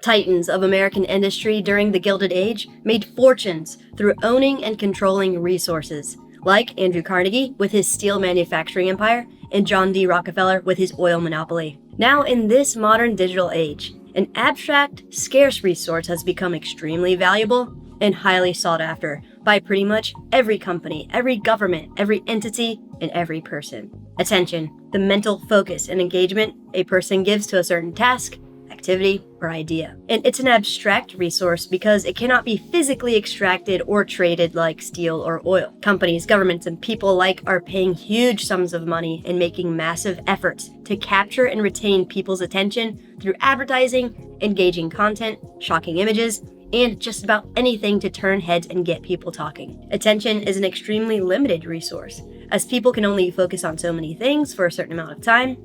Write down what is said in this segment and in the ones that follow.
Titans of American industry during the Gilded Age made fortunes through owning and controlling resources, like Andrew Carnegie with his steel manufacturing empire and John D. Rockefeller with his oil monopoly. Now, in this modern digital age, an abstract, scarce resource has become extremely valuable and highly sought after by pretty much every company, every government, every entity, and every person. Attention, the mental focus and engagement a person gives to a certain task, activity, or idea. And it's an abstract resource because it cannot be physically extracted or traded like steel or oil. Companies, governments, and people alike are paying huge sums of money and making massive efforts to capture and retain people's attention through advertising, engaging content, shocking images, and just about anything to turn heads and get people talking. Attention is an extremely limited resource, as people can only focus on so many things for a certain amount of time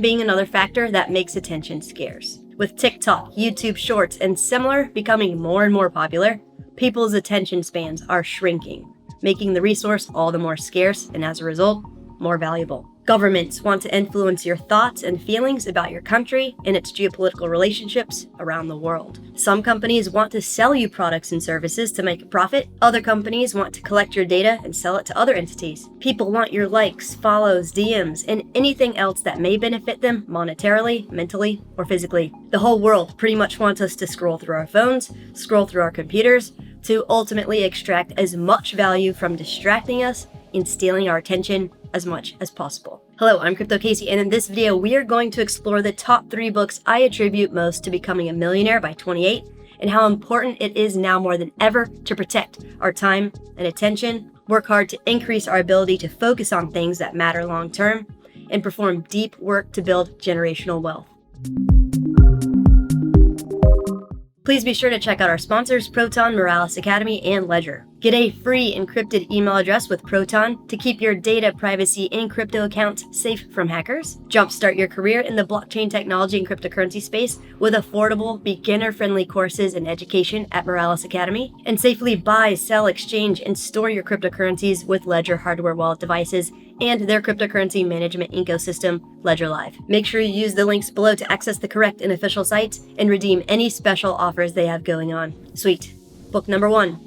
being another factor that makes attention scarce. With TikTok, YouTube Shorts, and similar becoming more and more popular, people's attention spans are shrinking, making the resource all the more scarce and as a result, more valuable. Governments want to influence your thoughts and feelings about your country and its geopolitical relationships around the world. Some companies want to sell you products and services to make a profit. Other companies want to collect your data and sell it to other entities. People want your likes, follows, DMs, and anything else that may benefit them monetarily, mentally, or physically. The whole world pretty much wants us to scroll through our phones, scroll through our computers, to ultimately extract as much value from distracting us and stealing our attention as much as possible. Hello, I'm Crypto Casey, and in this video, we are going to explore the top 3 books I attribute most to becoming a millionaire by 28, and how important it is now more than ever to protect our time and attention, work hard to increase our ability to focus on things that matter long term, and perform deep work to build generational wealth. Please be sure to check out our sponsors, Proton, Morales Academy, and Ledger. Get a free encrypted email address with Proton to keep your data, privacy, and crypto accounts safe from hackers. Jumpstart your career in the blockchain technology and cryptocurrency space with affordable, beginner-friendly courses and education at Morales Academy. And safely buy, sell, exchange, and store your cryptocurrencies with Ledger hardware wallet devices and their cryptocurrency management ecosystem, Ledger Live. Make sure you use the links below to access the correct and official sites and redeem any special offers they have going on. Sweet. Book number 1.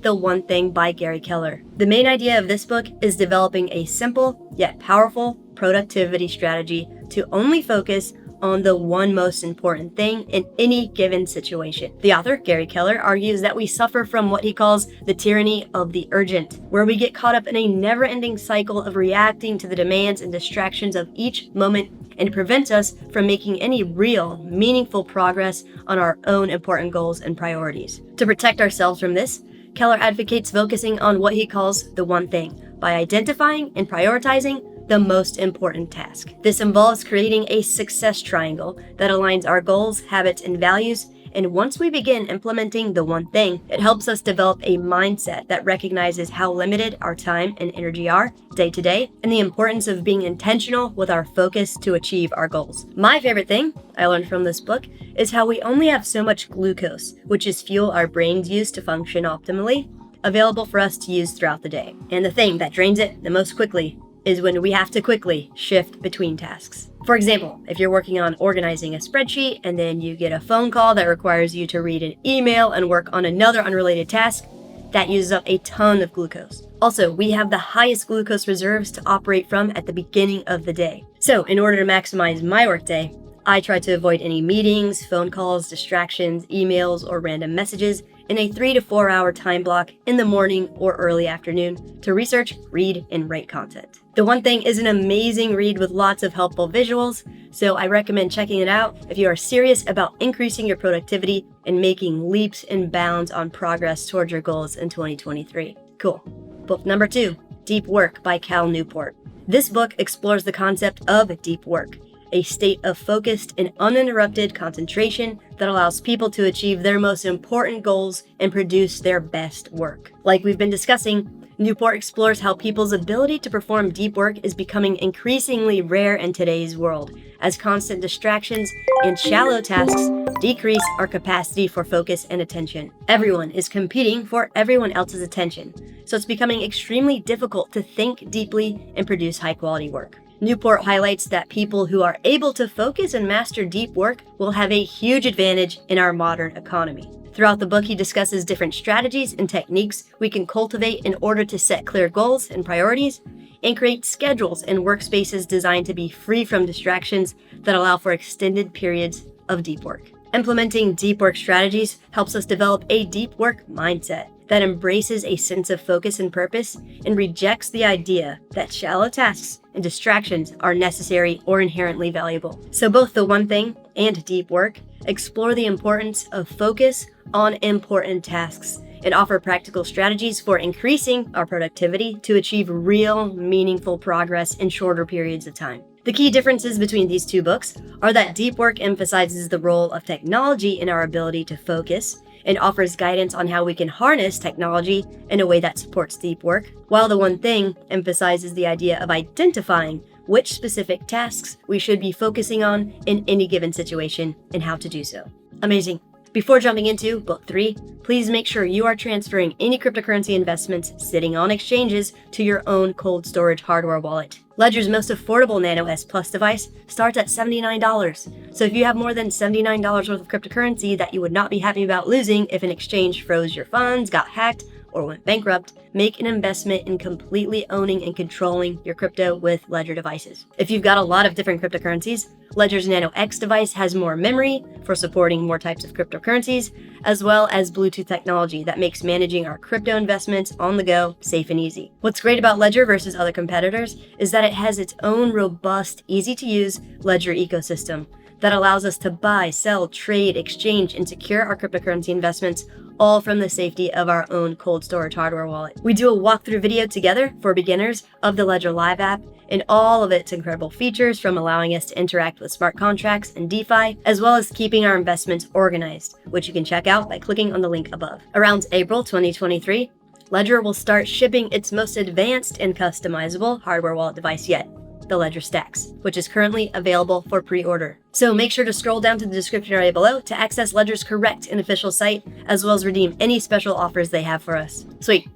The One Thing by Gary Keller. The main idea of this book is developing a simple yet powerful productivity strategy to only focus on the one most important thing in any given situation. The author, Gary Keller, argues that we suffer from what he calls the tyranny of the urgent, where we get caught up in a never-ending cycle of reacting to the demands and distractions of each moment, and prevents us from making any real, meaningful progress on our own important goals and priorities. To protect ourselves from this, Keller advocates focusing on what he calls the one thing by identifying and prioritizing the most important task. This involves creating a success triangle that aligns our goals, habits, and values. And once we begin implementing the one thing, it helps us develop a mindset that recognizes how limited our time and energy are day to day, and the importance of being intentional with our focus to achieve our goals. My favorite thing I learned from this book is how we only have so much glucose, which is fuel our brains use to function optimally, available for us to use throughout the day. And the thing that drains it the most quickly is when we have to quickly shift between tasks. For example, if you're working on organizing a spreadsheet and then you get a phone call that requires you to read an email and work on another unrelated task, that uses up a ton of glucose. Also, we have the highest glucose reserves to operate from at the beginning of the day. So in order to maximize my workday, I try to avoid any meetings, phone calls, distractions, emails, or random messages in a 3 to 4 hour time block in the morning or early afternoon to research, read, and write content. The One Thing is an amazing read with lots of helpful visuals, so I recommend checking it out if you are serious about increasing your productivity and making leaps and bounds on progress towards your goals in 2023. Cool. Book number 2, Deep Work by Cal Newport. This book explores the concept of deep work, a state of focused and uninterrupted concentration that allows people to achieve their most important goals and produce their best work. Like we've been discussing, Newport explores how people's ability to perform deep work is becoming increasingly rare in today's world, as constant distractions and shallow tasks decrease our capacity for focus and attention. Everyone is competing for everyone else's attention, so it's becoming extremely difficult to think deeply and produce high-quality work. Newport highlights that people who are able to focus and master deep work will have a huge advantage in our modern economy. Throughout the book, he discusses different strategies and techniques we can cultivate in order to set clear goals and priorities and create schedules and workspaces designed to be free from distractions that allow for extended periods of deep work. Implementing deep work strategies helps us develop a deep work mindset that embraces a sense of focus and purpose and rejects the idea that shallow tasks and distractions are necessary or inherently valuable. So both the one thing and deep work explore the importance of focus on important tasks and offer practical strategies for increasing our productivity to achieve real, meaningful progress in shorter periods of time. The key differences between these two books are that deep work emphasizes the role of technology in our ability to focus and offers guidance on how we can harness technology in a way that supports deep work, while the one thing emphasizes the idea of identifying which specific tasks we should be focusing on in any given situation and how to do so. Amazing. Before jumping into Book 3, please make sure you are transferring any cryptocurrency investments sitting on exchanges to your own cold storage hardware wallet. Ledger's most affordable Nano S Plus device starts at $79. So if you have more than $79 worth of cryptocurrency that you would not be happy about losing if an exchange froze your funds, got hacked, or went bankrupt, make an investment in completely owning and controlling your crypto with Ledger devices. If you've got a lot of different cryptocurrencies, Ledger's Nano X device has more memory for supporting more types of cryptocurrencies, as well as Bluetooth technology that makes managing our crypto investments on the go safe and easy. What's great about Ledger versus other competitors is that it has its own robust, easy-to-use Ledger ecosystem that allows us to buy, sell, trade, exchange, and secure our cryptocurrency investments all from the safety of our own cold storage hardware wallet. We do a walkthrough video together for beginners of the Ledger Live app and all of its incredible features, from allowing us to interact with smart contracts and DeFi, as well as keeping our investments organized, which you can check out by clicking on the link above. Around April 2023, Ledger will start shipping its most advanced and customizable hardware wallet device yet, the Ledger Stacks, which is currently available for pre-order. So make sure to scroll down to the description area below to access Ledger's correct and official site, as well as redeem any special offers they have for us. Sweet.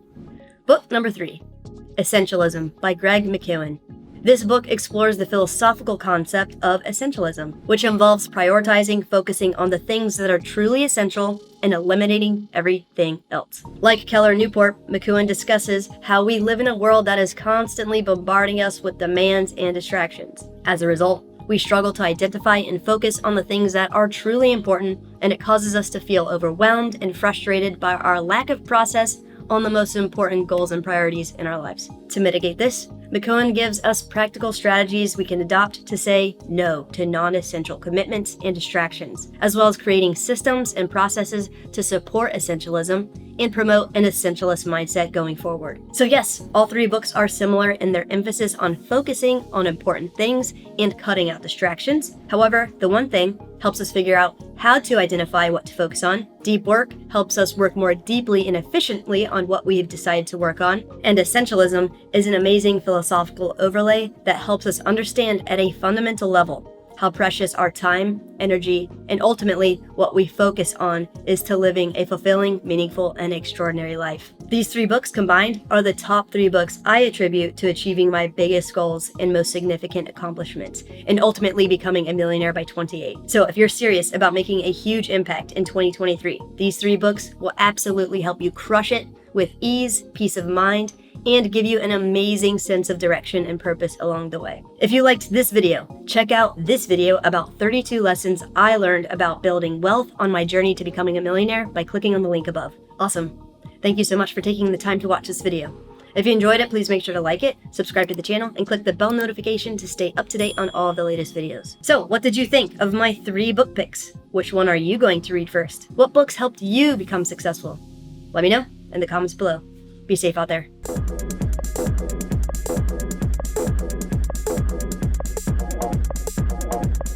Book number 3, Essentialism by Greg McKeown. This book explores the philosophical concept of essentialism, which involves prioritizing, focusing on the things that are truly essential and eliminating everything else. Like Keller Newport, McKeown discusses how we live in a world that is constantly bombarding us with demands and distractions. As a result, we struggle to identify and focus on the things that are truly important, and it causes us to feel overwhelmed and frustrated by our lack of process on the most important goals and priorities in our lives. To mitigate this, McKeown gives us practical strategies we can adopt to say no to non-essential commitments and distractions, as well as creating systems and processes to support essentialism and promote an essentialist mindset going forward. So yes, all 3 books are similar in their emphasis on focusing on important things and cutting out distractions. However, the one thing helps us figure out how to identify what to focus on. Deep work helps us work more deeply and efficiently on what we've decided to work on. And essentialism is an amazing philosophical overlay that helps us understand at a fundamental level how precious our time, energy, and ultimately what we focus on is to living a fulfilling, meaningful, and extraordinary life. These 3 books combined are the top 3 books I attribute to achieving my biggest goals and most significant accomplishments, and ultimately becoming a millionaire by 28. So if you're serious about making a huge impact in 2023, these 3 books will absolutely help you crush it with ease, peace of mind, and give you an amazing sense of direction and purpose along the way. If you liked this video, check out this video about 32 lessons I learned about building wealth on my journey to becoming a millionaire by clicking on the link above. Awesome. Thank you so much for taking the time to watch this video. If you enjoyed it, please make sure to like it, subscribe to the channel, and click the bell notification to stay up to date on all of the latest videos. So, what did you think of my 3 book picks? Which one are you going to read first? What books helped you become successful? Let me know in the comments below. Be safe out there.